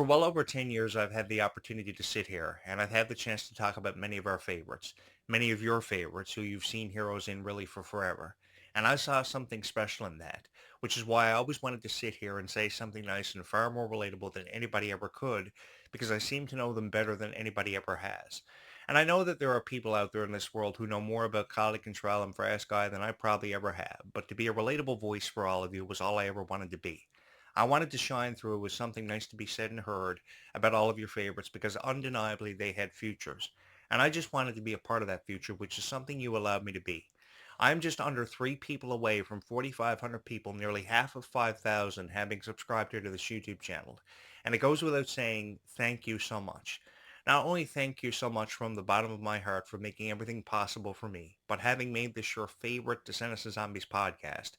well over 10 years, I've had the opportunity to sit here, and I've had the chance to talk about many of our favorites, many of your favorites who you've seen heroes in really for forever. And I saw something special in that, which is why I always wanted to sit here and say something nice and far more relatable than anybody ever could, because I seem to know them better than anybody ever has. And I know that there are people out there in this world who know more about quality control and Fast Guy than I probably ever have, but to be a relatable voice for all of you was all I ever wanted to be. I wanted to shine through with something nice to be said and heard about all of your favorites because undeniably they had futures. And I just wanted to be a part of that future, which is something you allowed me to be. I'm just under three people away from 4,500 people, nearly half of 5,000 having subscribed here to this YouTube channel. And it goes without saying, thank you so much. Not only thank you so much from the bottom of my heart for making everything possible for me, but having made this your favorite Descendants of Zombies podcast,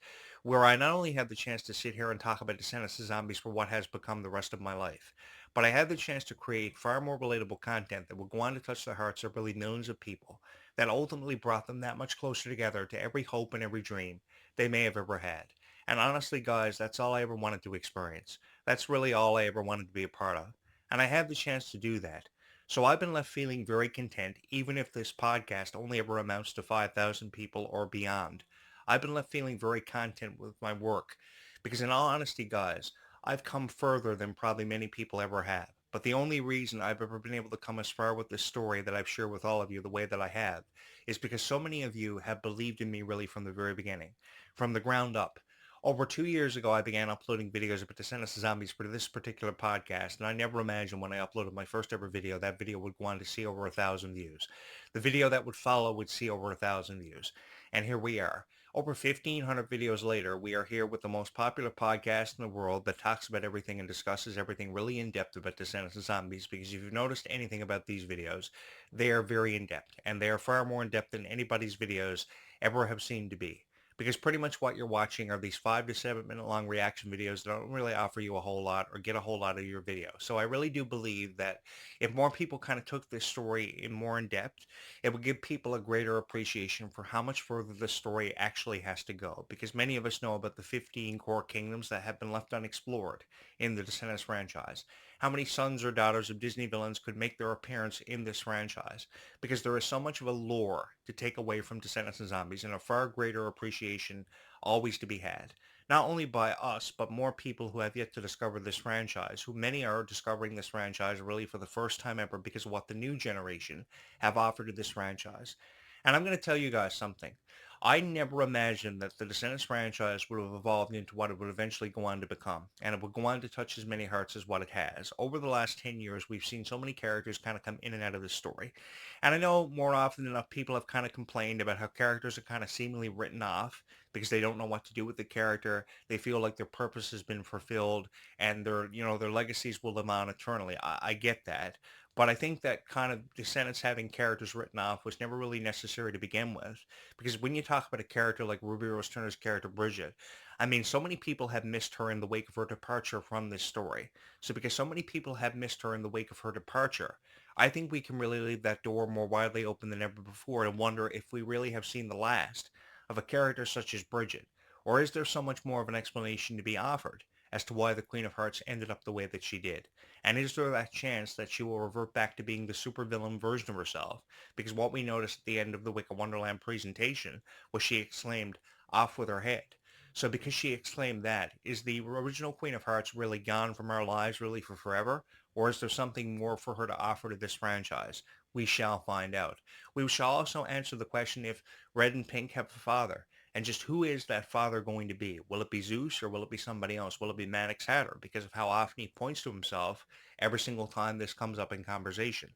where I not only had the chance to sit here and talk about Descendants of Zombies for what has become the rest of my life, but I had the chance to create far more relatable content that would go on to touch the hearts of really millions of people, that ultimately brought them that much closer together to every hope and every dream they may have ever had. And honestly, guys, that's all I ever wanted to experience. That's really all I ever wanted to be a part of. And I had the chance to do that. So I've been left feeling very content, even if this podcast only ever amounts to 5,000 people or beyond. I've been left feeling very content with my work because in all honesty, guys, I've come further than probably many people ever have. But the only reason I've ever been able to come as far with this story that I've shared with all of you the way that I have is because so many of you have believed in me really from the very beginning, from the ground up. Over 2 years ago, I began uploading videos about Descendants of Zombies for this particular podcast, and I never imagined when I uploaded my first ever video, that video would go on to see over 1,000 views. The video that would follow would see over 1,000 views. And here we are. Over 1,500 videos later, we are here with the most popular podcast in the world that talks about everything and discusses everything really in depth about Descendants of Zombies, because if you've noticed anything about these videos, they are very in depth, and they are far more in depth than anybody's videos ever have seemed to be, because pretty much what you're watching are these 5 to 7 minute long reaction videos that don't really offer you a whole lot or get a whole lot of your video. So I really do believe that if more people kind of took this story in more in depth, it would give people a greater appreciation for how much further the story actually has to go, because many of us know about the 15 core kingdoms that have been left unexplored in the Descendants franchise. How many sons or daughters of Disney villains could make their appearance in this franchise? Because there is so much of a lore to take away from Descendants and Zombies and a far greater appreciation always to be had. Not only by us, but more people who have yet to discover this franchise, who many are discovering this franchise really for the first time ever because of what the new generation have offered to this franchise. And I'm going to tell you guys something. I never imagined that the Descendants franchise would have evolved into what it would eventually go on to become, and it would go on to touch as many hearts as what it has. Over the last 10 years, we've seen so many characters kind of come in and out of the story. And I know more often than enough, people have kind of complained about how characters are kind of seemingly written off because they don't know what to do with the character. They feel like their purpose has been fulfilled and their legacies will live on eternally. I get that. But I think that kind of Descendants having characters written off was never really necessary to begin with. Because when you talk about a character like Ruby Rose Turner's character, Bridget, I mean, so many people have missed her in the wake of her departure from this story. So because so many people have missed her in the wake of her departure, I think we can really leave that door more widely open than ever before and wonder if we really have seen the last of a character such as Bridget. Or is there so much more of an explanation to be offered as to why the Queen of Hearts ended up the way that she did? And is there that chance that she will revert back to being the supervillain version of herself? Because what we noticed at the end of the Wicked Wonderland presentation was she exclaimed, "Off with her head." So because she exclaimed that, is the original Queen of Hearts really gone from our lives really for forever? Or is there something more for her to offer to this franchise? We shall find out. We shall also answer the question if Red and Pink have a father. And just who is that father going to be? Will it be Zeus or will it be somebody else? Will it be Maddox Hatter? Because of how often he points to himself every single time this comes up in conversation.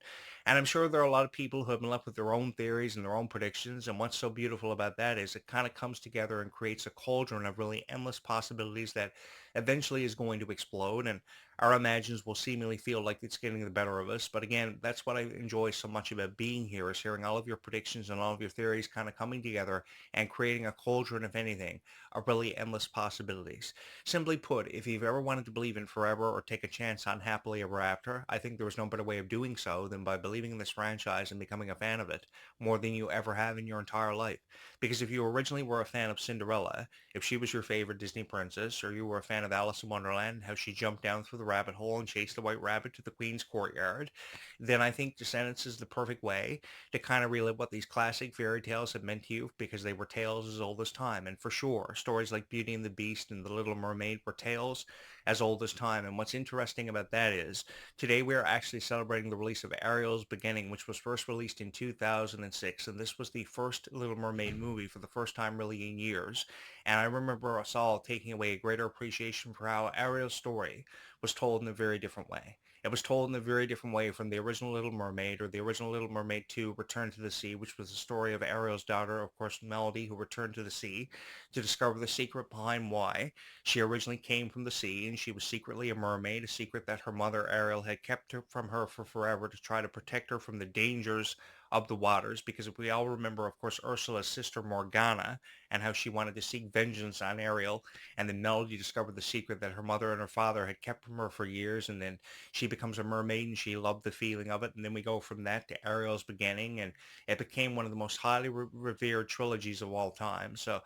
And I'm sure there are a lot of people who have been left with their own theories and their own predictions. And what's so beautiful about that is it kind of comes together and creates a cauldron of really endless possibilities that eventually is going to explode. And our imagines will seemingly feel like it's getting the better of us. But again, that's what I enjoy so much about being here, is hearing all of your predictions and all of your theories kind of coming together and creating a cauldron, if anything, of really endless possibilities. Simply put, if you've ever wanted to believe in forever or take a chance on happily ever after, I think there was no better way of doing so than by believing in this franchise and becoming a fan of it more than you ever have in your entire life. Because if you originally were a fan of Cinderella, if she was your favorite Disney princess, or you were a fan fan of Alice in Wonderland, how she jumped down through the rabbit hole and chased the white rabbit to the queen's courtyard, then I think Descendants is the perfect way to kind of relive what these classic fairy tales have meant to you because they were tales as old as time. And for sure, stories like Beauty and the Beast and The Little Mermaid were tales as old as time. And what's interesting about that is today we are actually celebrating the release of Ariel's Beginning, which was first released in 2006. And this was the first Little Mermaid movie for the first time really in years. And I remember us all taking away a greater appreciation for how Ariel's story was told in a very different way. It was told in a very different way from the original Little Mermaid or the original Little Mermaid 2, Return to the Sea, which was the story of Ariel's daughter, of course, Melody, who returned to the sea to discover the secret behind why she originally came from the sea, and she was secretly a mermaid, a secret that her mother, Ariel, had kept from her for forever to try to protect her from the dangers of the waters, because if we all remember, of course, Ursula's sister Morgana and how she wanted to seek vengeance on Ariel, and then Melody discovered the secret that her mother and her father had kept from her for years, and then she becomes a mermaid and she loved the feeling of it. And then we go from that to Ariel's Beginning, and it became one of the most highly revered trilogies of all time. So,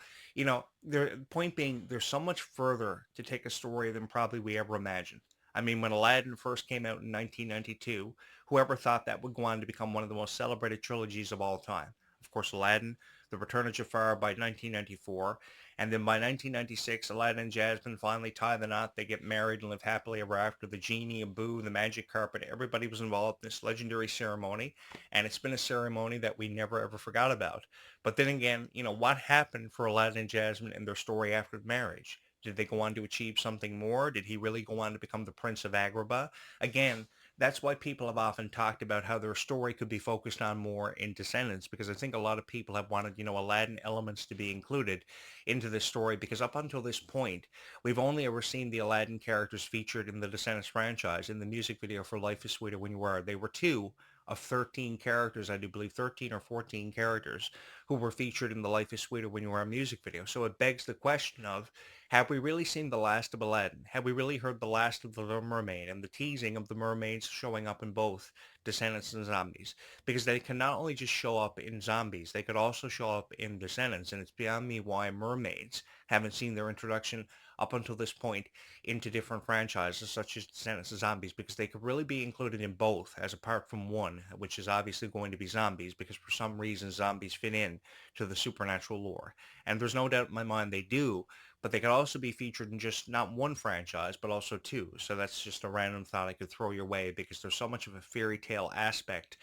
point being, there's so much further to take a story than probably we ever imagined. I mean, when Aladdin first came out in 1992, whoever thought that would go on to become one of the most celebrated trilogies of all time? Of course, Aladdin, The Return of Jafar by 1994, and then by 1996, Aladdin and Jasmine finally tie the knot. They get married and live happily ever after. The genie, Abu, the magic carpet, everybody was involved in this legendary ceremony. And it's been a ceremony that we never ever forgot about. But then again, what happened for Aladdin and Jasmine and their story after the marriage? Did they go on to achieve something more? Did he really go on to become the Prince of Agrabah? Again, that's why people have often talked about how their story could be focused on more in Descendants, because I think a lot of people have wanted, Aladdin elements to be included into this story, because up until this point, we've only ever seen the Aladdin characters featured in the Descendants franchise in the music video for Life is Sweeter When You Are. They were two of 13 characters, I do believe 13 or 14 characters who were featured in the Life is Sweeter When You Are music video. So it begs the question of, have we really seen the last of Aladdin? Have we really heard the last of the Little Mermaid and the teasing of the mermaids showing up in both Descendants and Zombies? Because they can not only just show up in Zombies, they could also show up in Descendants, and it's beyond me why mermaids haven't seen their introduction up until this point into different franchises such as Descendants and Zombies, because they could really be included in both as apart from one, which is obviously going to be Zombies, because for some reason zombies fit in to the supernatural lore. And there's no doubt in my mind they do, but they could also be featured in just not one franchise, but also two. So that's just a random thought I could throw your way, because there's so much of a fairy tale aspect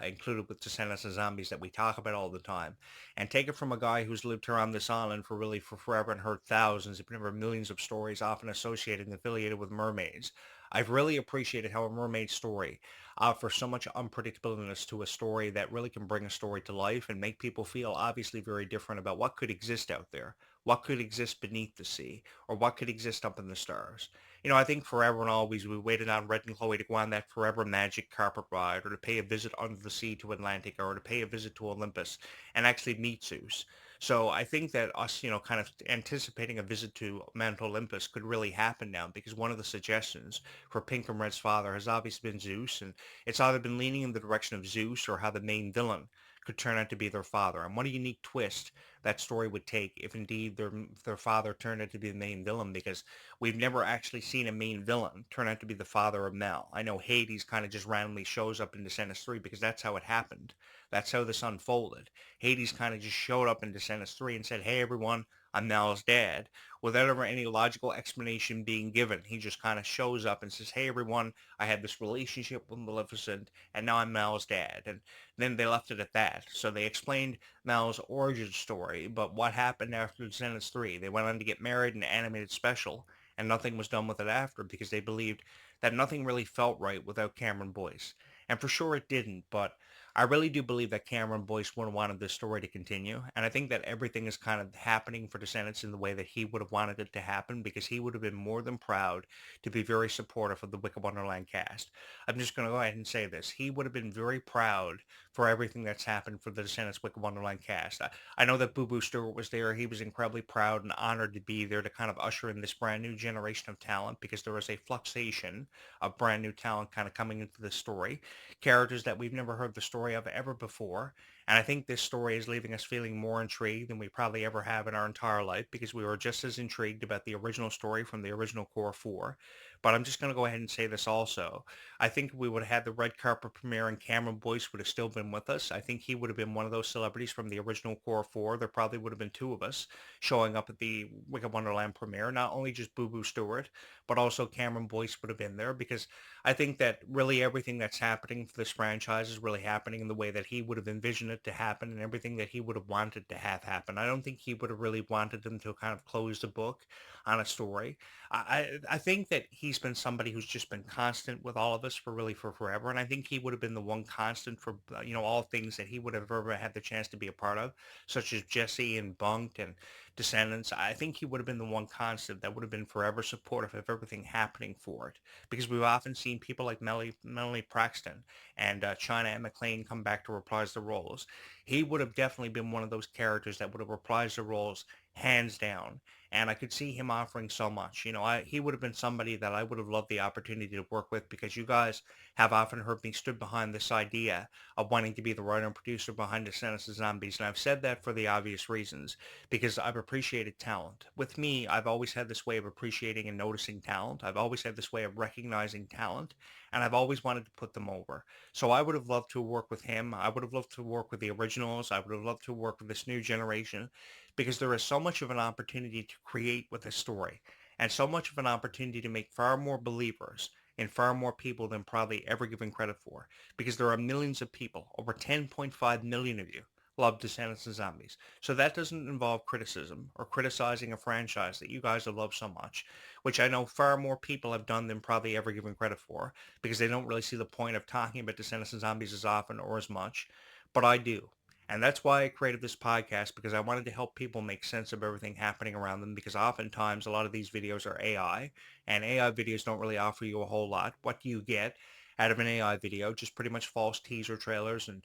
included with Descendants and Zombies that we talk about all the time. And take it from a guy who's lived here on this island for forever and heard thousands, if never millions of stories often associated and affiliated with mermaids. I've really appreciated how a mermaid story offers so much unpredictableness to a story that really can bring a story to life and make people feel obviously very different about what could exist out there, what could exist beneath the sea, or what could exist up in the stars. I think forever and always we waited on Red and Chloe to go on that forever magic carpet ride, or to pay a visit under the sea to Atlantic, or to pay a visit to Olympus and actually meet Zeus. So I think that us, kind of anticipating a visit to Mount Olympus could really happen now, because one of the suggestions for Pink and Red's father has obviously been Zeus, and it's either been leaning in the direction of Zeus or how the main villain could turn out to be their father. And what a unique twist that story would take if indeed their father turned out to be the main villain, because we've never actually seen a main villain turn out to be the father of Mel. I know Hades kind of just randomly shows up in Descendants 3 because that's how it happened. That's how this unfolded. Hades kind of just showed up in Descendants 3 and said, hey everyone, I'm Mel's dad, without ever any logical explanation being given. He just kind of shows up and says, hey everyone, I had this relationship with Maleficent, and now I'm Mel's dad. And then they left it at that. So they explained Mel's origin story, but what happened after Descendants 3? They went on to get married in an animated special, and nothing was done with it after, because they believed that nothing really felt right without Cameron Boyce. And for sure it didn't, but I really do believe that Cameron Boyce would have wanted this story to continue, and I think that everything is kind of happening for Descendants in the way that he would have wanted it to happen, because he would have been more than proud to be very supportive of the Wicked Wonderland cast. I'm just going to go ahead and say this. He would have been very proud for everything that's happened for the Descendants Wicked Wonderland cast. I know that Boo Boo Stewart was there. He was incredibly proud and honored to be there to kind of usher in this brand new generation of talent, because there was a fluxation of brand new talent kind of coming into the story. Characters that we've never heard the story story of ever before. And I think this story is leaving us feeling more intrigued than we probably ever have in our entire life because we were just as intrigued about the original story from the original core four. But I'm just going to go ahead and say this also. I think we would have had the red carpet premiere and Cameron Boyce would have still been with us. I think he would have been one of those celebrities from the original core four. There probably would have been two of us showing up at the Wicked Wonderland premiere, not only just Boo Boo Stewart, but also Cameron Boyce would have been there because I think that really everything that's happening for this franchise is really happening in the way that he would have envisioned it to happen and everything that he would have wanted to have happen. I don't think he would have really wanted them to kind of close the book on a story. I think that he's been somebody who's just been constant with all of us for really for forever, and I think he would have been the one constant for all things that he would have ever had the chance to be a part of, such as Jesse and Bunked and Descendants. I think he would have been the one constant that would have been forever supportive of everything happening for it, because we've often seen people like Melanie Braxton and China and McLean come back to reprise the roles. He would have definitely been one of those characters that would have reprised the roles hands down, and I could see him offering so much. He would have been somebody that I would have loved the opportunity to work with because you guys have often heard me stood behind this idea of wanting to be the writer and producer behind Descendants of Zombies, and I've said that for the obvious reasons because I've appreciated talent. With me, I've always had this way of appreciating and noticing talent. I've always had this way of recognizing talent, and I've always wanted to put them over. So I would have loved to work with him. I would have loved to work with the originals. I would have loved to work with this new generation because there is so much of an opportunity to create with a story and so much of an opportunity to make far more believers and far more people than probably ever given credit for because there are millions of people, over 10.5 million of you, love Descendants of Zombies. So that doesn't involve criticism or criticizing a franchise that you guys have loved so much, which I know far more people have done than probably ever given credit for because they don't really see the point of talking about Descendants of Zombies as often or as much, but I do. And that's why I created this podcast because I wanted to help people make sense of everything happening around them because oftentimes a lot of these videos are AI and AI videos don't really offer you a whole lot. What do you get out of an AI video? Just pretty much false teaser trailers and,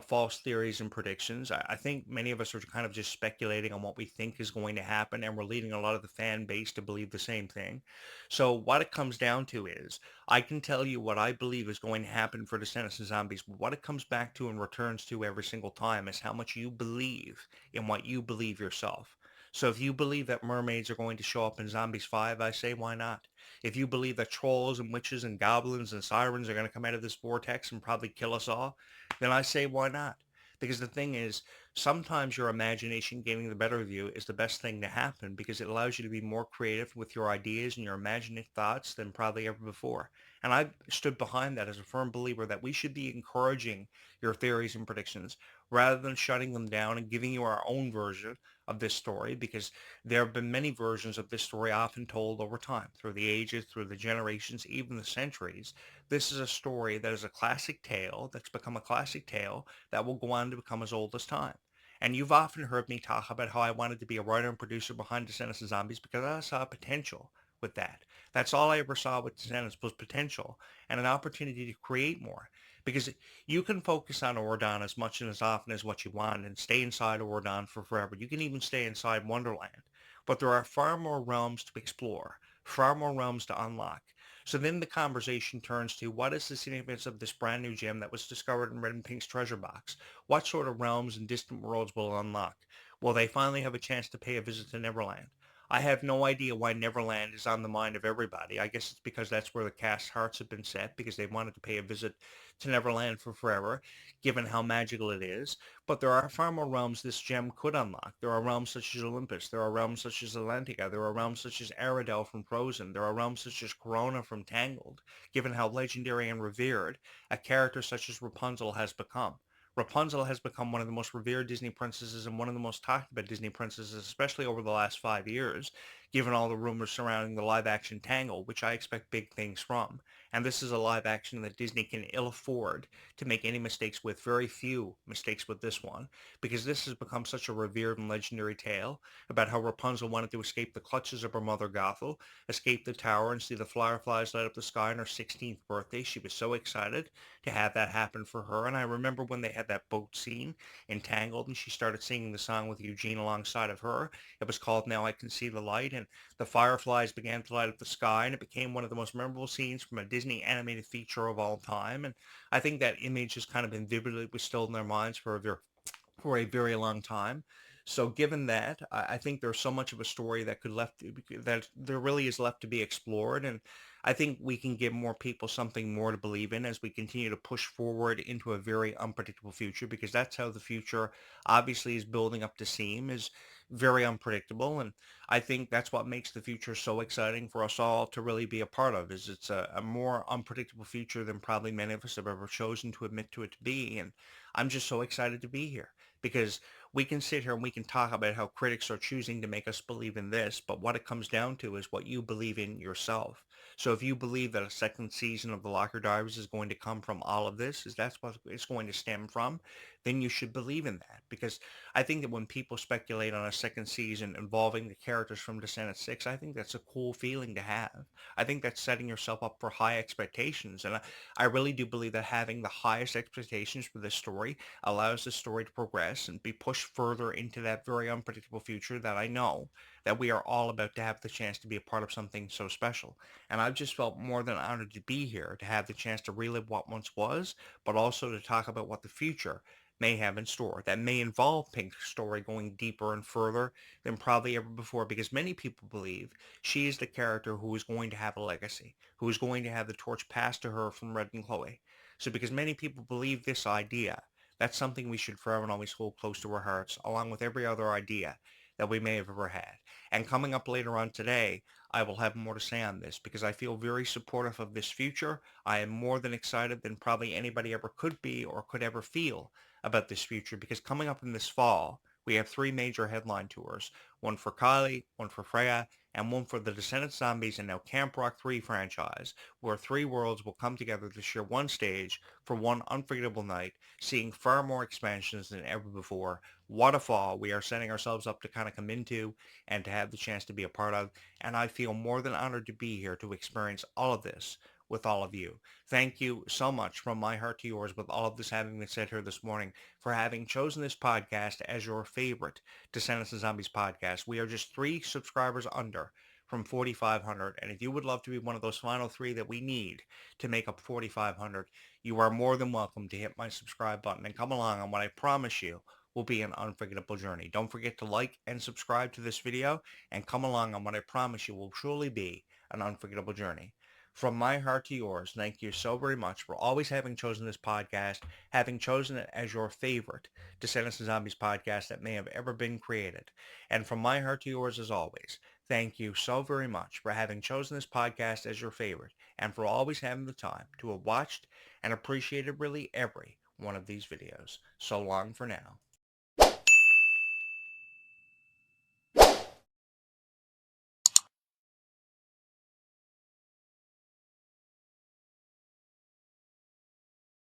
false theories and predictions. I think many of us are kind of just speculating on what we think is going to happen and we're leading a lot of the fan base to believe the same thing. So what it comes down to is I can tell you what I believe is going to happen for Descendants of Zombies, but what it comes back to and returns to every single time is how much you believe in what you believe yourself. So if you believe that mermaids are going to show up in Zombies 5, I say why not? If you believe that trolls and witches and goblins and sirens are going to come out of this vortex and probably kill us all, then I say why not? Because the thing is, sometimes your imagination getting the better of you is the best thing to happen because it allows you to be more creative with your ideas and your imaginative thoughts than probably ever before. And I've stood behind that as a firm believer that we should be encouraging your theories and predictions rather than shutting them down and giving you our own version of this story because there have been many versions of this story often told over time, through the ages, through the generations, even the centuries. This is a story that is a classic tale that's become a classic tale that will go on to become as old as time. And you've often heard me talk about how I wanted to be a writer and producer behind Descendants of Zombies because I saw potential with that. That's all I ever saw with Descendants was potential and an opportunity to create more. Because you can focus on Ordon as much and as often as what you want and stay inside Ordon for forever. You can even stay inside Wonderland. But there are far more realms to explore, far more realms to unlock. So then the conversation turns to what is the significance of this brand new gem that was discovered in Red and Pink's treasure box? What sort of realms and distant worlds will it unlock? Will they finally have a chance to pay a visit to Neverland? I have no idea why Neverland is on the mind of everybody. I guess it's because that's where the cast's hearts have been set because they wanted to pay a visit to Neverland for forever, given how magical it is. But there are far more realms this gem could unlock. There are realms such as Olympus. There are realms such as Atlantica. There are realms such as Aradel from Frozen. There are realms such as Corona from Tangled, given how legendary and revered a character such as Rapunzel has become. Rapunzel has become one of the most revered Disney princesses and one of the most talked about Disney princesses, especially over the last 5 years, given all the rumors surrounding the live action Tangle, which I expect big things from. And this is a live action that Disney can ill afford to make any mistakes with, very few mistakes with this one, because this has become such a revered and legendary tale about how Rapunzel wanted to escape the clutches of her mother Gothel, escape the tower and see the fireflies light up the sky on her 16th birthday. She was so excited to have that happen for her. And I remember when they had that boat scene entangled and she started singing the song with Eugene alongside of her. It was called Now I Can See the Light, and the fireflies began to light up the sky, and it became one of the most memorable scenes from a Disney Disney animated feature of all time. And I think that image has kind of been vividly still in their minds for a very long time. So given that, I think there's so much of a story that that there really is left to be explored, and I think we can give more people something more to believe in as we continue to push forward into a very unpredictable future, because that's how the future obviously is building up to seem, is very unpredictable. And I think that's what makes the future so exciting for us all to really be a part of, is it's a more unpredictable future than probably many of us have ever chosen to admit to it to be. And I'm just so excited to be here, because we can sit here and we can talk about how critics are choosing to make us believe in this, but what it comes down to is what you believe in yourself. So if you believe that a second season of the Locker Diaries is going to come from all of this, is that's what it's going to stem from, then you should believe in that. Because I think that when people speculate on a second season involving the characters from Descendants 6, I think that's a cool feeling to have. I think that's setting yourself up for high expectations. And I really do believe that having the highest expectations for this story allows the story to progress and be pushed further into that very unpredictable future that I know that we are all about to have the chance to be a part of something so special. And I've just felt more than honored to be here, to have the chance to relive what once was, but also to talk about what the future may have in store that may involve Pink's story going deeper and further than probably ever before, because many people believe she is the character who is going to have a legacy, who is going to have the torch passed to her from Red and Chloe. So because many people believe this idea, that's something we should forever and always hold close to our hearts, along with every other idea that we may have ever had. And coming up later on today, I will have more to say on this, because I feel very supportive of this future. I am more than excited than probably anybody ever could be or could ever feel about this future, because coming up in this fall, we have three major headline tours, one for Kylie, one for Freya, and one for the Descendants Zombies and now Camp Rock 3 franchise, where three worlds will come together to share one stage for one unforgettable night, seeing far more expansions than ever before. What a fall we are setting ourselves up to kind of come into and to have the chance to be a part of. And I feel more than honored to be here to experience all of this with all of you. Thank you so much from my heart to yours, with all of this having been said here this morning, for having chosen this podcast as your favorite Descendants and Zombies podcast. We are just 3 subscribers under from 4,500. And if you would love to be one of those final 3 that we need to make up 4,500, you are more than welcome to hit my subscribe button and come along on what I promise you will be an unforgettable journey. Don't forget to like and subscribe to this video and come along on what I promise you will truly be an unforgettable journey. From my heart to yours, thank you so very much for always having chosen this podcast, having chosen it as your favorite Descendants and Zombies podcast that may have ever been created. And from my heart to yours as always, thank you so very much for having chosen this podcast as your favorite, and for always having the time to have watched and appreciated really every one of these videos. So long for now.